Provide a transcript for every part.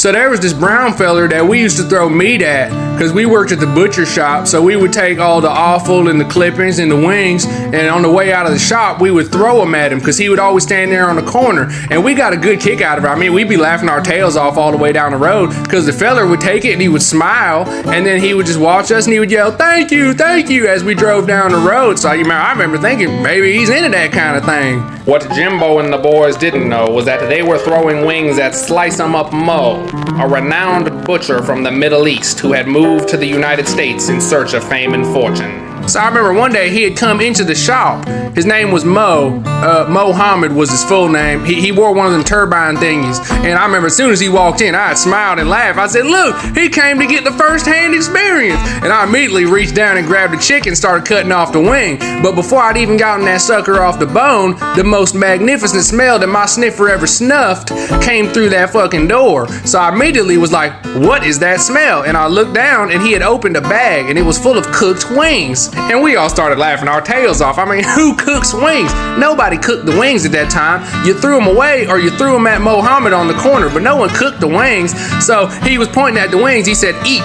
So there was this brown feller that we used to throw meat at because we worked at the butcher shop. So we would take all the offal and the clippings and the wings, and on the way out of the shop, we would throw them at him because he would always stand there on the corner. And we got a good kick out of it. I mean, we'd be laughing our tails off all the way down the road because the feller would take it and he would smile, and then he would just watch us and he would yell, thank you, as we drove down the road. So I remember thinking maybe he's into that kind of thing. What Jimbo and the boys didn't know was that they were throwing wings at Slice 'em Up Mo, a renowned butcher from the Middle East who had moved to the United States in search of fame and fortune. So I remember one day he had come into the shop. His name was Mo. Mohammed was his full name. He wore one of them turbine thingies. And I remember as soon as he walked in, I smiled and laughed. I said, look, he came to get the first-hand experience. And I immediately reached down and grabbed the chicken and started cutting off the wing. But before I'd even gotten that sucker off the bone, the most magnificent smell that my sniffer ever snuffed came through that fucking door. So I immediately was like, what is that smell? And I looked down and he had opened a bag and it was full of cooked wings. And we all started laughing our tails off. I mean, who cooks wings? Nobody cooked the wings at that time. You threw them away or you threw them at Mohammed on the corner, but no one cooked the wings. So he was pointing at the wings. He said, eat.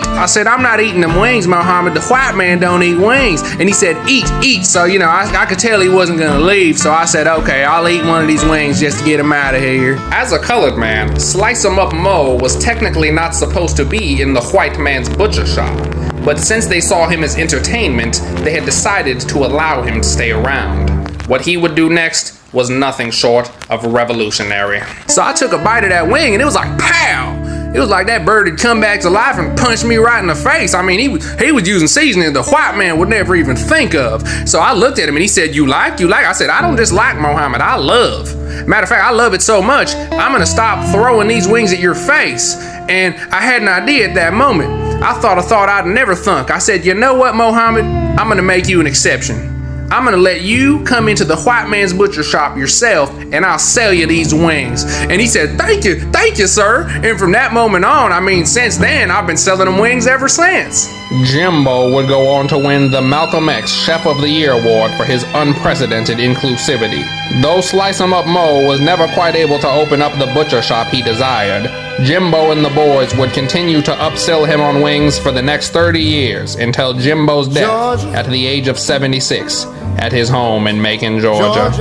I said, I'm not eating them wings, Mohammed. The white man don't eat wings. And he said, eat. So, I could tell he wasn't gonna leave. So I said, okay, I'll eat one of these wings just to get him out of here. As a colored man, Slice 'em Up Mo was technically not supposed to be in the white man's butcher shop. But since they saw him as entertainment, they had decided to allow him to stay around. What he would do next was nothing short of revolutionary. So I took a bite of that wing and it was like, pow! It was like that bird had come back to life and punched me right in the face. I mean, he was using seasoning the white man would never even think of. So I looked at him and he said, you like? I said, I don't just like Mohammed, I love. Matter of fact, I love it so much, I'm gonna stop throwing these wings at your face. And I had an idea at that moment. I thought a thought I'd never thunk. I said, you know what, Mohammed? I'm gonna make you an exception. I'm gonna let you come into the white man's butcher shop yourself and I'll sell you these wings. And he said, thank you, sir. And from that moment on, since then, I've been selling them wings ever since. Jimbo would go on to win the Malcolm X Chef of the Year award for his unprecedented inclusivity. Though Slice 'em Up Mo was never quite able to open up the butcher shop he desired, Jimbo and the boys would continue to upsell him on wings for the next 30 years until Jimbo's death at the age of 76 at his home in Macon, Georgia.